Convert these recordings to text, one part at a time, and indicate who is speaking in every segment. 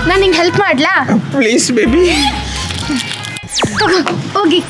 Speaker 1: ನಾನು ನಿಂಗೆ ಹೆಲ್ಪ್ ಮಾಡ್ಲಾ?
Speaker 2: Please baby.
Speaker 1: ಹೋಗಿ.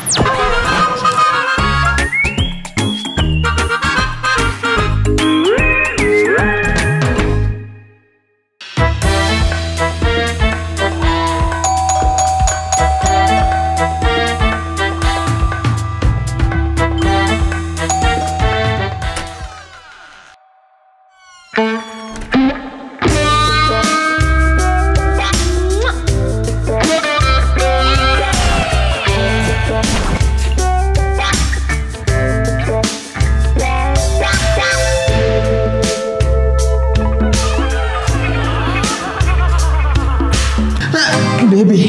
Speaker 2: ಬೇಬಿ,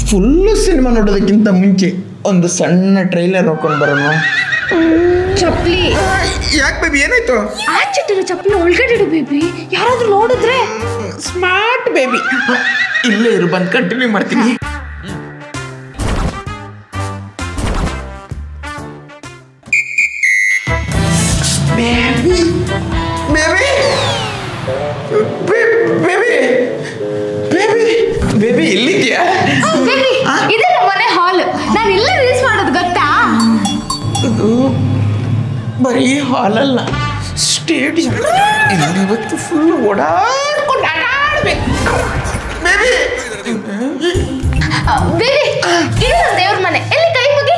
Speaker 2: ಫುಲ್ಲು ಸಿನಿಮಾ ನೋಡೋದಕ್ಕಿಂತ ಮುಂಚೆ ಒಂದು ಸಣ್ಣ ಟ್ರೈಲರ್ ನೋಡ್ಕೊಂಡು ಬರೋಣ.
Speaker 1: ಚಪ್ಪಲಿ
Speaker 2: ಯಾಕೆ ಬೇಬಿ, ಏನಾಯ್ತು?
Speaker 1: ಆಚಿಟ್ಟಿರೋ ಚಪ್ಪಲಿ ಒಳಗಡೆ ಇಡು ಬೇಬಿ, ಯಾರಾದ್ರೂ ನೋಡಿದ್ರೆ.
Speaker 2: Smart baby. ಇಲ್ಲೇ ಇರು, ಬಂದು ಕಂಟಿನ್ಯೂ ಮಾಡ್ತೀನಿ. Baby baby baby baby baby ಎಲ್ಲಿದ್ಯಾ?
Speaker 1: ಬೇಬಿ, ಇದೆ ನಮ್ಮ ಮನೆ ಹಾಲ್. ನಾನು ಇಲ್ಲೇ ರೀಲ್ಸ್ ಮಾಡೋದು ಗೊತ್ತಾ?
Speaker 2: ಇದು ಬರೀ ಹಾಲಲ್ಲ, ಸ್ಟೇಡಿಯಂ. ಇವತ್ತು ಫುಲ್ ಓಡಾಡ್ಕೊಂಡು ಆಟಾಡ್ಬೇಕು. ಬೇಬಿ
Speaker 1: ಬೇಬಿ, ಇದು ನಮ್ಮ ದೇವ್ರ ಮನೆ. ಎಲ್ಲಿ ಕೈ ಮುಗಿ.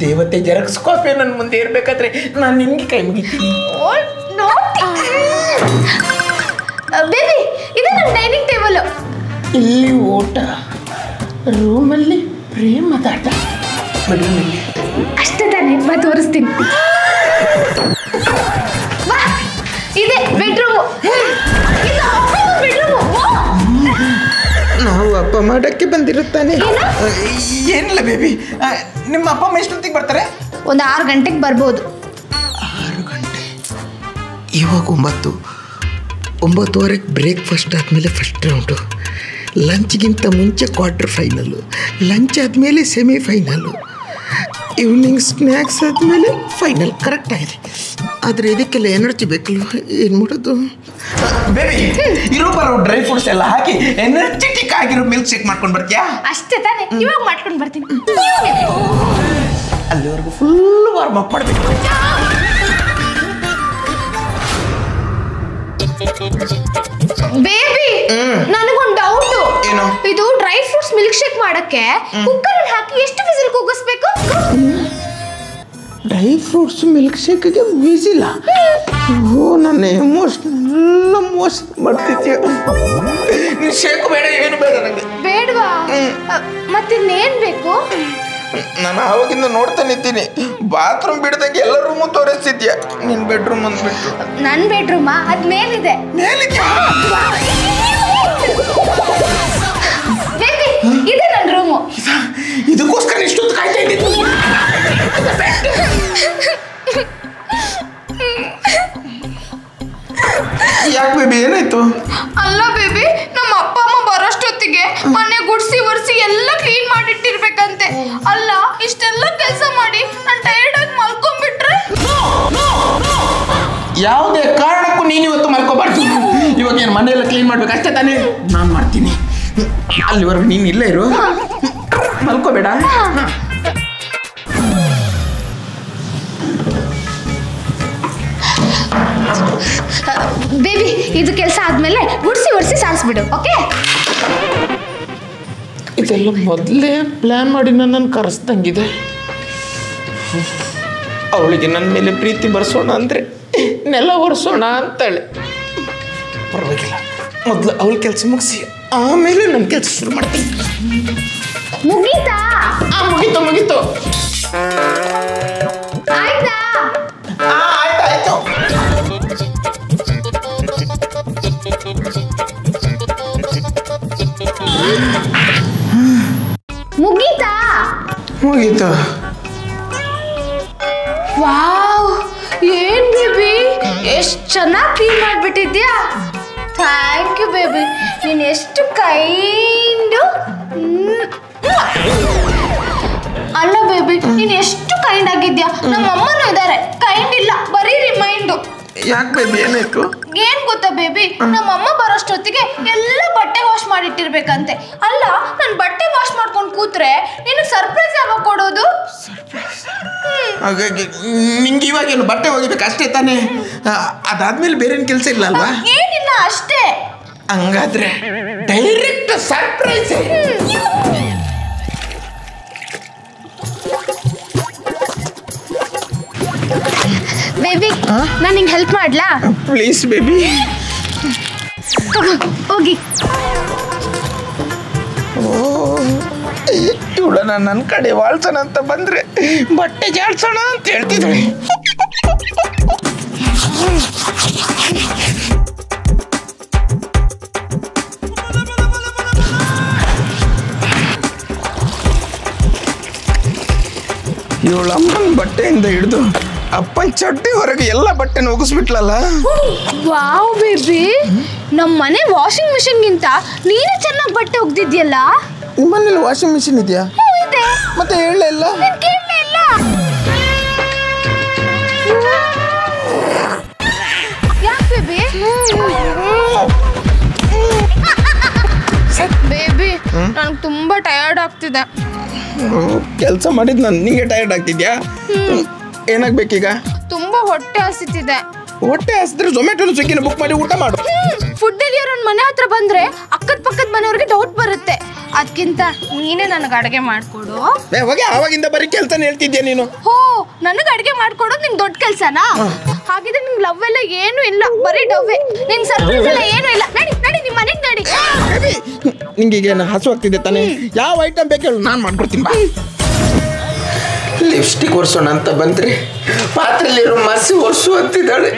Speaker 2: ದೇವತೆ ಜೆರಾಕ್ಸ್ ಕಾಪಿ ನನ್ನ ಮುಂದೆ ಇರ್ಬೇಕಾದ್ರೆ ನಾನು ನಿಮ್ಗೆ ಕೈ ಮುಗಿತೀನಿ.
Speaker 1: ಬೇಬಿ, ಇದು ನಮ್ಮ ಡೈನಿಂಗ್ ಟೇಬಲ್.
Speaker 2: ಇಲ್ಲಿ ಊಟ, ರೂಮಲ್ಲಿ ಪ್ರೇಮದಾಟ, ಬೆಡ್ರೂಮಲ್ಲಿ
Speaker 1: ಅಷ್ಟೇ ತಾನೇ. ಬಾ ತೋರಿಸ್ತೀನಿ. ಬಾ, ಇದೆ ಬೆಡ್ರೂಮು.
Speaker 2: ನಾವು ಅಪ್ಪ ಮಾಡಕ್ಕೆ ಬಂದಿರುತ್ತಾನೆ. ಏನಿಲ್ಲ ಬೇಬಿ, ನಿಮ್ಮ ಅಪ್ಪ ಅಮ್ಮ ಎಷ್ಟೊತ್ತಿಗೆ ಬರ್ತಾರೆ?
Speaker 1: ಒಂದು 6 ಗಂಟೆಗೆ ಬರ್ಬೋದು.
Speaker 2: 6 ಗಂಟೆ? ಇವಾಗ 9. 9:15 ಬ್ರೇಕ್ಫಾಸ್ಟ್ ಆದಮೇಲೆ ಫಸ್ಟ್ ರೌಂಡು, ಲಂಚ್ಗಿಂತ ಮುಂಚೆ ಕ್ವಾರ್ಟರ್ ಫೈನಲ್ಲು, ಲಂಚ್ ಆದಮೇಲೆ ಸೆಮಿಫೈನಲ್ಲು, ಈವ್ನಿಂಗ್ ಸ್ನ್ಯಾಕ್ಸ್ ಆದಮೇಲೆ ಫೈನಲ್. ಕರೆಕ್ಟ್ ಆಗಿದೆ. ಆದರೆ ಇದಕ್ಕೆಲ್ಲ ಎನರ್ಜಿ ಬೇಕಲ್ಲ, ಏನು ಮಾಡೋದು? ಬೇಬಿ, ಇರೋ ಬರೋ ಡ್ರೈ ಫ್ರೂಟ್ಸ್ ಎಲ್ಲ ಹಾಕಿ ಎನರ್ಜೆಟಿಕ್ ಆಗಿರೋ ಮಿಲ್ಕ್ ಶೇಕ್ ಮಾಡ್ಕೊಂಡು ಬರ್ತೀಯಾ?
Speaker 1: ಅಷ್ಟೇ ತಾನೇ, ಇವಾಗ ಮಾಡ್ಕೊಂಡು ಬರ್ತೀನಿ.
Speaker 2: ಅಲ್ಲಿವರೆಗೂ ಫುಲ್ ವಾರ್ಮ್ ಅಪ್ ಮಾಡಬೇಕು.
Speaker 1: ಬೇಬಿ, ನನಗೊಂದು ಡೌಟ್.
Speaker 2: ಏನು?
Speaker 1: ಇದು ಡ್ರೈ ಫ್ರೂಟ್ಸ್ ಮಿಲ್ಕ್ ಶೇಕ್ ಮಾಡಕ್ಕೆ ಕುಕ್ಕರ್ ಅಲ್ಲಿ ಹಾಕಿ ಎಷ್ಟು ವಿಸಿಲ್ ಕೂಗಿಸ್ಬೇಕು?
Speaker 2: ಡ್ರೈ ಫ್ರೂಟ್ಸ್ ಮಿಲ್ಕ್ ಶೇಕ್ಗೆ ವಿಸಿಲ್ಲ? ಓ, ನನ್ನ ಎಮೋಷನಲ್ ಮೋಸ ಮಾಡ್ತಿದ್ಯ. ನೀನು ಶೇಕ್ ಬೇಡ, ಏನು ಬೇಡ ನನಗೆ.
Speaker 1: ಬೇಡವಾ? ಮತ್ತಿನ್ನೇನ್ ಬೇಕು?
Speaker 2: ನಾನು ಆವಾಗಿಂದ ನೋಡ್ತಾನೆ ಇದ್ದೀನಿ, ಬಾತ್ರೂಮ್ ಬಿಡ್ದಂಗೆ ಎಲ್ಲ ರೂಮು ತೋರಿಸ್ತಿದ್ಯಾ. ನಿನ್ನ ಬೆಡ್ರೂಮ್ ಅಂದ್ಬಿಟ್ಟು.
Speaker 1: ನನ್ನ ಬೆಡ್ರೂಮಾ? ಅದ್ ಮೇಲಿದೆ.
Speaker 2: ಮೇಲಿದ್ಯಾ?
Speaker 1: ಬೇಬಿ, ಇದೆ ನನ್ನ ರೂಮು.
Speaker 2: ಇದಕ್ಕೋಸ್ಕರ ಇಷ್ಟೊತ್ತು ಕಾಯ್ತಾ ಇದ್ದೀನಿ. ಯಾಕೆ ಬೇಬಿ, ಏನಾಯ್ತು?
Speaker 1: ಅಲ್ಲ ಬೇಬಿ, ನಮ್ಮ ಅಪ್ಪ ಅಮ್ಮ ಬರೋಷ್ಟೊತ್ತಿಗೆ ಮನೆ ಗುಡ್ಸಿ ಒರ್ಸಿ ಎಲ್ಲ ಕ್ಲೀನ್ ಮಾಡಿಟ್ಟಿರ್ಬೇಕಂತೆ. ಅಲ್ಲ, ಇಷ್ಟೆಲ್ಲ ಕೆಲಸ ಮಾಡಿ ನಾನು ಟೈರ್ಡ್ ಆಗಿ ಮಲ್ಕೊಂಡ್ಬಿಟ್ರೆ?
Speaker 2: ಯಾವುದೇ ಕಾರಣಕ್ಕೂ ನೀನು ಇವತ್ತು ಮಲ್ಕೋಬಾರ್ದು. ಇವಾಗ ಏನು ಮನೆಯೆಲ್ಲ ಕ್ಲೀನ್ ಮಾಡ್ಬೇಕು ಅಷ್ಟೇ ತಾನೇ? ನಾನು ಮಾಡ್ತೀನಿ. ಅಲ್ಲಿವರೆಗೂ ನೀನು ಇಲ್ಲೇ ಇರು, ಮಲ್ಕೋಬೇಡ.
Speaker 1: ಬೇಬಿ, ಇದು ಕೆಲಸ ಆದ್ಮೇಲೆ ಗುಡ್ಸಿ ಒರ್ಸಿ ಸಾರಿಸ್ಬಿಡು, ಓಕೆ?
Speaker 2: ಇದೆಲ್ಲ ಮೊದಲೇ ಪ್ಲ್ಯಾನ್ ಮಾಡಿ ನನ್ನನ್ನು ಕರೆಸ್ದಂಗಿದೆ. ಅವಳಿಗೆ ನನ್ನ ಮೇಲೆ ಪ್ರೀತಿ ಬರ್ಸೋಣ ಅಂದರೆ ನೆಲ ಒರೆಸೋಣ ಅಂತಾಳೆ. ಪರವಾಗಿಲ್ಲ, ಮೊದಲು ಅವಳ ಕೆಲಸ ಮುಗಿಸಿ ಆಮೇಲೆ ನನ್ನ ಕೆಲಸ ಶುರು ಮಾಡ್ತೀನಿ.
Speaker 1: ಮುಗೀತಾ?
Speaker 2: ಮುಗೀತು ಮುಗೀತು.
Speaker 1: ಆಯ್ತಾ?
Speaker 2: ಆಯ್ತಾಯ್ತು.
Speaker 1: ಮುಗೀತಾ?
Speaker 2: ಮುಗೀತು.
Speaker 1: ವಾವ್, ಏನ್ ಬೇಬಿ, ಎಷ್ಟು ಚೆನ್ನಾಗಿ ಕ್ಲೀನ್ ಮಾಡಿಬಿಟ್ಟಿದ್ಯಾ. ಥ್ಯಾಂಕ್ ಯು ಬೇಬಿ, ನೀನು ಎಷ್ಟು ಕೈಂಡು. ಅಲ್ಲ ಬೇಬಿ, ನೀನು ಎಷ್ಟು ಕೈಂಡ್ ಆಗಿದ್ಯಾ. ನಮ್ಮ ಅಮ್ಮನೂ ಇದ್ದಾರೆ, ಕೈಂಡ್ ಇಲ್ಲ, ಬರೀ ರಿಮೈಂಡು.
Speaker 2: ಯಾಕೆ ಬೇಬಿ, ಏನಾಯ್ತು?
Speaker 1: ಏನ್ ಗೊತ್ತಾ ಬೇಬಿ, ನಮ್ಮಮ್ಮ ಬರೋಷ್ಟೊತ್ತಿಗೆ ಎಲ್ಲ ಬಟ್ಟೆ ವಾಶ್ ಮಾಡಿಟ್ಟಿರ್ಬೇಕಂತೆ. ಅಲ್ಲ, ನಾನು ಬಟ್ಟೆ ವಾಶ್ ಮಾಡ್ಕೊಂಡು ಕೂತ್ರೆ ನಿನಗೆ ಸರ್ಪ್ರೈಸ್ ಯಾವಾಗ ಕೊಡೋದು?
Speaker 2: ಹಾಗಾಗಿ ನಿಂಗೆ ಇವಾಗೇನು ಬಟ್ಟೆ ಒಗಿಬೇಕು ಅಷ್ಟೇ ತಾನೇ? ಅದಾದ್ಮೇಲೆ ಬೇರೆ ಕೆಲಸ ಇಲ್ಲ ಅಲ್ವಾ?
Speaker 1: ಏನಿಲ್ಲ, ಅಷ್ಟೇ.
Speaker 2: ಹಂಗಾದ್ರೆ ಡೈರೆಕ್ಟ್ ಸರ್ಪ್ರೈಸ್.
Speaker 1: ಬೇಬಿ, ನಾನು ನಿಂಗೆ ಹೆಲ್ಪ್ ಮಾಡ್ಲಾ?
Speaker 2: Please baby.
Speaker 1: ಹೋಗಿ.
Speaker 2: ಇವಳನ್ನ ನನ್ನ ಕಡೆ ವಾಳ್ಸೋಣ ಅಂತ ಬಂದ್ರೆ ಬಟ್ಟೆ ಜಾಡ್ಸೋಣ ಅಂತ ಹೇಳ್ತಿದ್ದಾಳೆ. ಇವಳ ಅಮ್ಮನ ಬಟ್ಟೆಯಿಂದ ಹಿಡಿದು ಅಪ್ಪನ ಚಡ್ಡಿ ಹೊರಗೆ ಎಲ್ಲ ಬಟ್ಟೆನ ಒಗಿಸ್ಬಿಟ್ಲಲ್ಲ.
Speaker 1: ವಾವ್ ಬೇಬಿ, ನಮ್ಮ ಮನೆ ವಾಷಿಂಗ್ ಮಿಷಿನ್ಗಿಂತ ನೀನೇ ಚೆನ್ನಾಗಿ ಬಟ್ಟೆ ಒಗ್ದಿದ್ಯಲ್ಲ.
Speaker 2: ನಿಮ್ಮನೇಲಿ ವಾಷಿಂಗ್ ಮಿಷಿನ್ ಇದೆಯಾ?
Speaker 1: ಇದೆ.
Speaker 2: ಮತ್ತೆ ಹೇಳಲೇ ಇಲ್ಲ.
Speaker 1: ಕೇಳಲೇ ಇಲ್ಲ. ಯಾಕೆ ಬೇಬಿ? ಬೇಬಿ, ನನಗೆ ತುಂಬಾ ಟಯರ್ಡ್ ಆಗ್ತಿದೆ.
Speaker 2: ಕೆಲಸ ಮಾಡಿದ್ ನಾನು ನಿಂಗೆ ಟಯರ್ಡ್ ಆಗ್ತಿದ್ಯಾ? ಏನಾಗ್ಬೇಕೀಗ?
Speaker 1: ತುಂಬಾ ಹೊಟ್ಟೆ ಹಸಿತಿದೆ.
Speaker 2: ಹೊಟ್ಟೆ ಹಸಿದ್ರೆ ಝೊಮ್ಯಾಟೊ ಸ್ವಿಗ್ಗಿನ ಬುಕ್ ಮಾಡಿ ಊಟ ಮಾಡು.
Speaker 1: ಫುಡ್ ಡೆಲಿವರಿ ಮನೆ ಹತ್ರ ಬಂದ್ರೆ ಅಕ್ಕದ ಪಕ್ಕದ ಮನೆಯವ್ರಿಗೆ ಡೌಟ್ ಬರುತ್ತೆ. ಅದಕ್ಕಿಂತ ನೀನೇ ನನಗೆ ಅಡುಗೆ ಮಾಡ್ಕೊಡು.
Speaker 2: ಹೋಗಿ ಆವಾಗಿಂದ ಬರೀ ಕೆಲಸನ ಹೇಳ್ತಿದ್ಯಾ ನೀನು?
Speaker 1: ಹೋ, ನನಗೆ ಅಡುಗೆ ಮಾಡ್ಕೊಡೋದು ನಿಂಗೆ ದೊಡ್ಡ ಕೆಲಸನಾ? ಹಾಗಿದ್ರೆ ನಿಂಗೆ ಲವ್ ಎಲ್ಲ ಏನೂ ಇಲ್ಲ, ಬರೀ ಡವ್ವೆ. ನಿಂಗೆ ಸರ್ಪ್ರೈಸ್ ಎಲ್ಲ ಏನೂ ಇಲ್ಲ. ನಡಿ ನಡಿ, ನಿಮ್ಮ ಮನೆಗೆ ನಡಿ.
Speaker 2: ನಿಂಗೆ ಈಗ ಹಸು ಆಗ್ತಿದೆ ತಾನೇ? ಯಾವ ಐಟಮ್ ಬೇಕು ಹೇಳು, ನಾನು ಮಾಡ್ಕೊಡ್ತೀನಿ ಬಾ. ಲಿಪ್ಸ್ಟಿಕ್ ಒರೆಸೋಣ ಅಂತ ಬಂದ್ರೆ ಪಾತ್ರೆಯಲ್ಲಿರೋ ಮಸಿ ಒರೆಸು ಅಂತಿದ್ದಾಳೆ.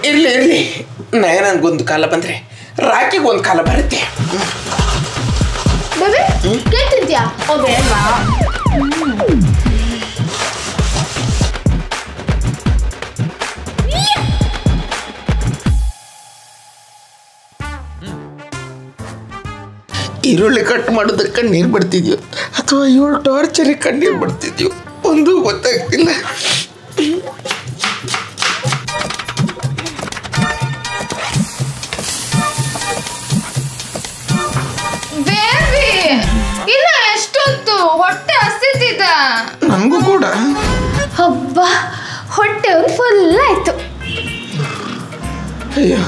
Speaker 2: ಇರ್ಲಿ ಇರ್ಲಿ, ನಯನಂಗೊಂದು ಕಾಲ ಬಂದ್ರೆ ರಾಕಿಗೆ ಒಂದು ಕಾಲ ಬರುತ್ತೆ.
Speaker 1: ಕೇಳ್ತಿದ್ಯಾ? ಓ ಬೇಡವಾ?
Speaker 2: ಈರುಳ್ಳಿ ಕಟ್ ಮಾಡೋದಕ್ಕೆ ಕಣ್ಣೀರು ಬರ್ತಿದ್ಯೋ ಅಥವಾ ಇವಳು ಟಾರ್ಚರಿಗೆ ಕಣ್ಣೀರು ಬರ್ತಿದ್ಯೋ ಒಂದು ಗೊತ್ತಾಗ್ತಿಲ್ಲ.
Speaker 1: ಬೇಬಿ, ಇನ್ನ ಎಷ್ಟೊತ್ತು? ಹೊಟ್ಟೆ ಹಸಿತಿದೆ.
Speaker 2: ನನಗೂ ಕೂಡ.
Speaker 1: ಹಬ್ಬ, ಹೊಟ್ಟೆ ಫುಲ್ ಆಯ್ತು.
Speaker 2: ಅಯ್ಯೋ,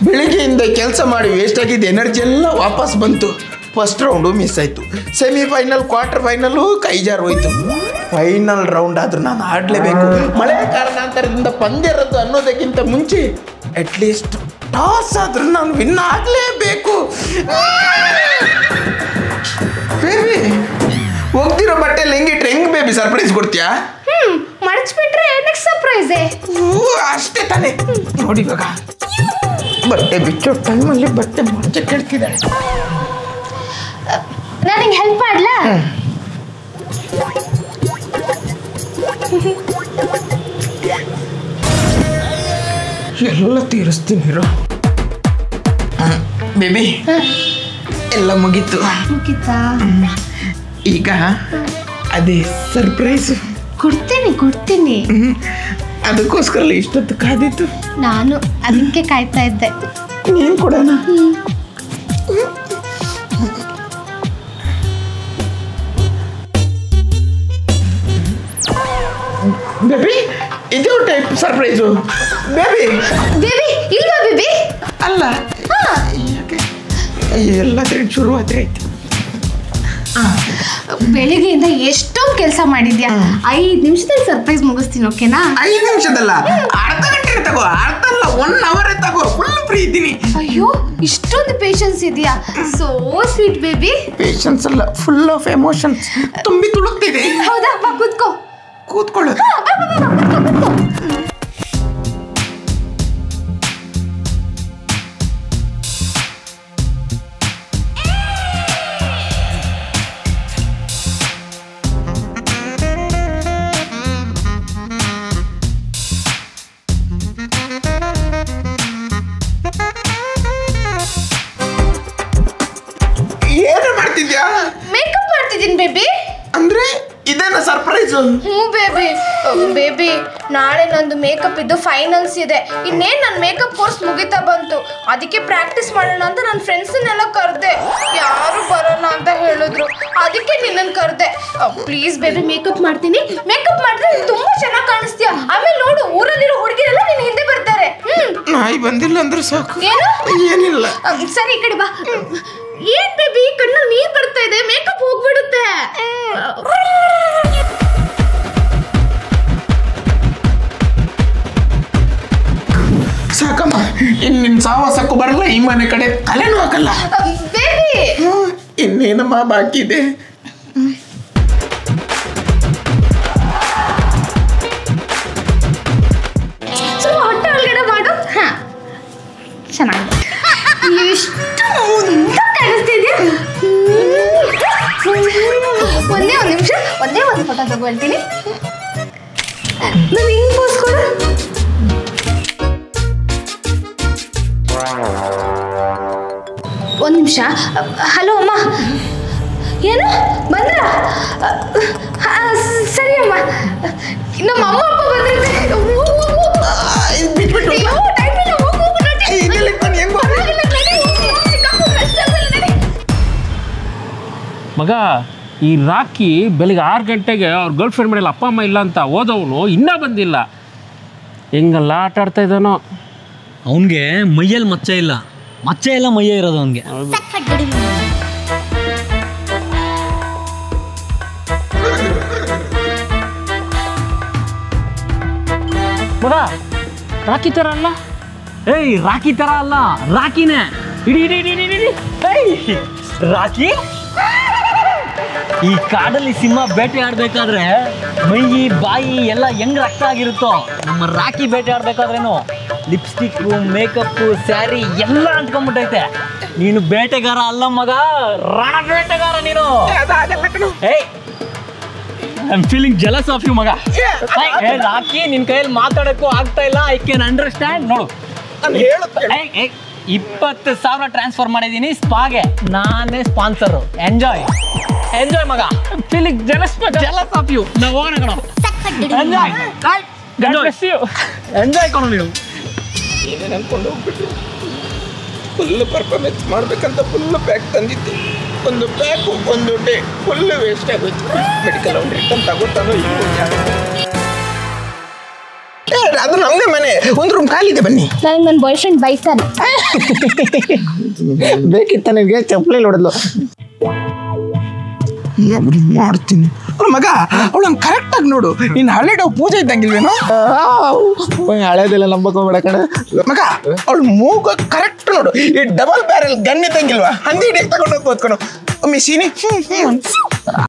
Speaker 2: ಬೆಳಿಗ್ಗೆಯಿಂದ ಕೆಲಸ ಮಾಡಿ ವೇಸ್ಟ್ ಆಗಿದ್ದ ಎನರ್ಜಿ ಎಲ್ಲ ವಾಪಸ್ ಬಂತು. ಫಸ್ಟ್ ರೌಂಡು ಮಿಸ್ ಆಯಿತು. ಸೆಮಿಫೈನಲ್, ಕ್ವಾರ್ಟರ್ ಫೈನಲು ಕೈ ಜಾರು ಹೋಯ್ತು. ಫೈನಲ್ ರೌಂಡ್ ಆದರೂ ನಾನು ಆಡಲೇಬೇಕು. ಮಳೆ ಕಾರಣಾಂತರದಿಂದ ಪಂದ್ಯ ರದ್ದು ಅನ್ನೋದಕ್ಕಿಂತ ಮುಂಚೆ ಅಟ್ಲೀಸ್ಟ್ ಟಾಸ್ ಆದರೂ ನಾನು ವಿನ್ ಆಗಲೇಬೇಕು. ಬೇಬಿ, ಹೋಗ್ತಿರೋ ಬಟ್ಟೆಯಲ್ಲಿ ಹೆಂಗಿಟ್ರೆ ಹೆಂಗೆ ಬೇಬಿ ಸರ್ಪ್ರೈಸ್ ಕೊಡ್ತೀಯಾ?
Speaker 1: ಮಡಚ್ಬಿಟ್ರೆ ನೆಕ್ಸ್ಟ್ ಸರ್ಪ್ರೈಸೇ.
Speaker 2: ಅಷ್ಟೇ ತಾನೇ. ನೋಡಿ ಇವಾಗ ಬಟ್ಟೆ ಬಿಚ್ಚೋ ಟೈಮಲ್ಲಿ ಬಟ್ಟೆ ಮಡಚ ಕೇಳ್ತಿದ್ದಾಳೆ.
Speaker 1: ನಾನು ನಿಂಗೆ ಹೆಲ್ಪ್ ಮಾಡ್ಲಾ?
Speaker 2: ಎಲ್ಲ ತೀರಿಸ್ತೀನಿ ಇರೋ. ಬೇಬಿ, ಎಲ್ಲ ಮುಗೀತು.
Speaker 1: ಮುಗಿತಾ?
Speaker 2: ಈಗ ಅದೇ ಸರ್ಪ್ರೈಸು
Speaker 1: ಕೊಡ್ತೀನಿ.
Speaker 2: ಅದಕ್ಕೋಸ್ಕರ ಇಷ್ಟೊತ್ತು ಕಾದಿತ್ತು.
Speaker 1: ನಾನು ಅದಕ್ಕೆ ಕಾಯ್ತಾ ಇದ್ದೆ.
Speaker 2: ನೀನು ಕೊಡೋಣ. ಬೇಬಿ, ಇದು ಟೈಪ್ ಸರ್ಪ್ರೈಸು. ಬೇಬಿ
Speaker 1: ಇಲ್ವಾ ಬೇಬಿ?
Speaker 2: ಅಲ್ಲ, ಎಲ್ಲ ಶುರು ಆಯ್ತು.
Speaker 1: ಬೆಳಿಗ್ಗೆಯಿಂದ ಎಷ್ಟೊಂದು ಕೆಲಸ ಮಾಡಿದ್ಯಾ. 5 ನಿಮಿಷದಲ್ಲಿ ಸರ್ಪ್ರೈಸ್ ಮುಗಿಸ್ತೀನಿ, ಓಕೆನಾ?
Speaker 2: 5 ನಿಮಿಷದಲ್ಲ, ಅರ್ಧ ಗಂಟೆ ತಗೋ. ಅರ್ಧ ಅಲ್ಲ, 1 hour ತಗೋ. ಫುಲ್ ಫ್ರೀ ಇದ್ದೀನಿ.
Speaker 1: ಅಯ್ಯೋ, ಇಷ್ಟೊಂದು ಪೇಷನ್ಸ್ ಇದೆಯಾ? So sweet baby.
Speaker 2: ಪೇಷನ್ಸ್ ಅಲ್ಲ, ಫುಲ್ ಆಫ್ ಎಮೋಷನ್ಸ್ ತುಂಬಿ ತುಳುಕ್ತಿದೆ.
Speaker 1: ಹೌದಾ? ಬಾ ಕೂತ್ಕೋ.
Speaker 2: ಕೂತ್ಕೊಳ್ಳೋದು. ಏನು ಮಾಡ್ತಿದ್ಯಾ?
Speaker 1: ಮೇಕಪ್ ಮಾಡ್ತಿದ್ದೀನಿ ಬೇಬಿ.
Speaker 2: ಅಂದ್ರೆ ಇದೇನ ಸರ್ಪ್ರೈಸ್?
Speaker 1: ಬೇಬಿ ನಾಳೆ ನಂದು ಮೇಕಪ್ ಇದ್ದು ಫೈನಲ್ಸ್ ಇದೆ. ಇನ್ನೇನು ನನ್ನ ಮೇಕಪ್ ಕೋರ್ಸ್ ಮುಗಿತಾ ಬಂತು. ಅದಕ್ಕೆ ಪ್ರಾಕ್ಟೀಸ್ ಮಾಡೋಣ ಅಂತ ನನ್ನ ಫ್ರೆಂಡ್ಸನ್ನೆಲ್ಲ ಕರೆದೆ. ಯಾರು ಬರೋಣ ಅಂತ ಹೇಳಿದ್ರು. ಅದಕ್ಕೆ ನಿನ್ನನ್ನು ಕರೆದೆ. ಪ್ಲೀಸ್ ಬೇಬಿ ಮೇಕಪ್ ಮಾಡ್ತೀನಿ. ಮೇಕಪ್ ಮಾಡಿದ್ರೆ ನೀನು ತುಂಬ ಚೆನ್ನಾಗಿ ಕಾಣಿಸ್ತೀಯ. ಆಮೇಲೆ ನೋಡು, ಊರಲ್ಲಿರೋ ಹುಡುಗಿರೆಲ್ಲ ನಿನ್ನ ಹಿಂದೆ ಬರ್ತಾರೆ.
Speaker 2: ನಾಯಿ ಬಂದಿಲ್ಲ ಅಂದ್ರೆ ಸಾಕು.
Speaker 1: ಏನು?
Speaker 2: ಏನಿಲ್ಲ.
Speaker 1: ಸರಿ, ಈ ಕಡೆ ಬಾ. ಏನ್ ಬೇಬಿ ಕಣ್ಣಲ್ಲಿ ನೀರು ಬರ್ತಾ ಇದೆ? ಮೇಕಪ್ ಹೋಗ್ಬಿಡುತ್ತೆ.
Speaker 2: ಸಾಕಮ್ಮ, ನಿನ್ನ ಸಾವಾಸಕ್ಕೂ ಬರಲ್ಲ, ಈ ಮನೆ ಕಡೆ ತಲೆನೂ ಹಾಕಲ್ಲ.
Speaker 1: ಬೇಬಿ
Speaker 2: ಇನ್ನೇನಮ್ಮ ಬಾಕಿ ಇದೆ?
Speaker 1: ಸ್ವಲ್ಪ ಹೊಟ್ಟೆ ಒಳಗಡೆ ಮಾಡು. ಹಾ, ಚೆನ್ನಾಗಿದೆ. ಎಷ್ಟು ಮುಂದೆ ಕಾಣಿಸ್ತಿದ್ಯಾ? ಒಂದೇ ಒಂದು ನಿಮಿಷ, ಒಂದೇ ಒಂದು ಫೋಟೋ ತಗೊಳ್ತೀನಿ. ನಾನು ಹಿಂಗೆ ಪೋಸ್ಕೊಡು. ಒಂದು ನಿಮಿಷ. ಹಲೋ ಅಮ್ಮ. ಏನು ಬಂದ್ರ? ಸರಿ ಅಮ್ಮ. ನಮ್ಮ ಅಮ್ಮ ಅಪ್ಪ ಬಂದಿರ್ತಾರೆ.
Speaker 3: ಮಗ, ಈ ರಾಕಿ ಬೆಳಿಗ್ಗೆ 6 ಗಂಟೆಗೆ ಅವ್ರ ಗರ್ಲ್ ಫ್ರೆಂಡ್ ಮನೇಲಿ ಅಪ್ಪ ಅಮ್ಮ ಇಲ್ಲ ಅಂತ ಹೋದವನು ಇನ್ನೂ ಬಂದಿಲ್ಲ. ಹೆಂಗೆಲ್ಲ ಆಟ ಆಡ್ತಾ ಇದ್ದಾನೋ.
Speaker 4: ಅವನಿಗೆ ಮೈಯಲ್ಲಿ ಮಚ್ಚೆ ಇಲ್ಲ, ಮಚ್ಚೆ ಎಲ್ಲ ಮೈಯೇ ಇರೋದು ಅವನಿಗೆ.
Speaker 3: ಮಗ, ರಾಕಿ ಥರ ಅಲ್ಲ?
Speaker 4: ಏಯ್, ರಾಕಿ ಥರ ಅಲ್ಲ, ರಾಕಿನೇ. ಇಡಿ ಇಡಿ ಇಡಿ ಇಡಿ ಇಡಿ. ಏಯ್, ರಾಕಿ ಈ ಕಾಡಲ್ಲಿ ಸಿಂಹ ಬೇಟೆ ಆಡ್ಬೇಕಾದ್ರೆ ಮೈ ಬಾಯಿ ಎಲ್ಲ ಹೆಂಗ್ ರಕ್ತ ಆಗಿರುತ್ತೋ, ನಮ್ಮ ರಾಕಿ ಬೇಟೆ ಆಡ್ಬೇಕಾದ್ರೇನು ಲಿಪ್ಸ್ಟಿಕ್ಕು, ಮೇಕಪ್ಪು, ಸ್ಯಾರಿ ಎಲ್ಲ ಅಂಟ್ಕೊಂಡ್ಬಿಟ್ಟೈತೆ. ನೀನು ಬೇಟೆಗಾರ ಅಲ್ಲ ಮಗ, ರಣ ಬೇಟೆಗಾರ ನೀನು. ಏಯ್, I am feeling jealous of you ಮಗ. ಏ ರಾಕಿ, ನಿನ್ ಕೈಯಲ್ಲಿ ಮಾತಾಡಕ್ಕೂ ಆಗ್ತಾ ಇಲ್ಲ. I can understand. ನೋಡು, 20,000 ಟ್ರಾನ್ಸ್ಫರ್ ಮಾಡಿದ್ದೀನಿ ಸ್ಪಾಗೆ. ನಾನೇ ಸ್ಪಾನ್ಸರ್. ಎಂಜಾಯ್ ಎಂಜಾಯ್ ಮಗ.
Speaker 3: Feeling jealous
Speaker 4: of you. ನಾವು ಹೋಗೋಣ ಕಣೋ. ಎಂಜಾಯ್ ಎಂಜಾಯ್ ಕಣೋ ನೀನು.
Speaker 2: ಏನೇನು ಅನ್ಕೊಂಡು ಹೋಗ್ಬಿಟ್ರು. ಫುಲ್ ಪರ್ಫಾರ್ಮೆನ್ಸ್ ಮಾಡ್ಬೇಕಂತ ಫುಲ್ ಪ್ಯಾಕ್ ತಂದಿದ್ದೆ. ಒಂದು ಪ್ಯಾಕು ಒಂದು ಡೇ ಫುಲ್ ವೇಸ್ಟ್ ಆಗೋಯ್ತು. ಮೆಡಿಕಲ್ ಅವ್ನು ರಿಟರ್ನ್ ತಗೋತಾನೋ ಅದು ನಮ್ಮದೇ ಮನೆ. ಒಂದು ರೂಮ್ ಖಾಲಿದೆ, ಬನ್ನಿ.
Speaker 1: ನನಗೆ ನನ್ನ ಬಾಯ್ ಫ್ರೆಂಡ್ ಬೈತಾನೆ.
Speaker 2: ಬೇಕಿತ್ತ ನಿನಗೆ? ಚಪ್ಪಲಿ ಹೊಡೆದ್ಲು. ಮಾಡ್ತೀನಿ ಮಗ. ಅವಳಂಗೆ ಕರೆಕ್ಟಾಗಿ ನೋಡು. ನೀನು ಹಳೆ ಡವ್ ಪೂಜೆ ಇದ್ದಂಗಿಲ್ವೇನೋ? ಹಳೇದೆಲ್ಲ ನಂಬಕೋಬೇಡ ಕಡೆ ಮಗ. ಅವಳು ಮೂಗ ಕರೆಕ್ಟ್ ನೋಡು. ಈ ಡಬಲ್ ಬ್ಯಾರೆಲ್ ಗನ್ ಇದ್ದಂಗಿಲ್ವಾ? ಹಂದಿ ಹಿಡಿಯಕ್ಕೆ ತಗೊಂಡೋಗಿ ಓದ್ಕೊಂಡು ಒಮ್ಮೆ ಸೀನಿ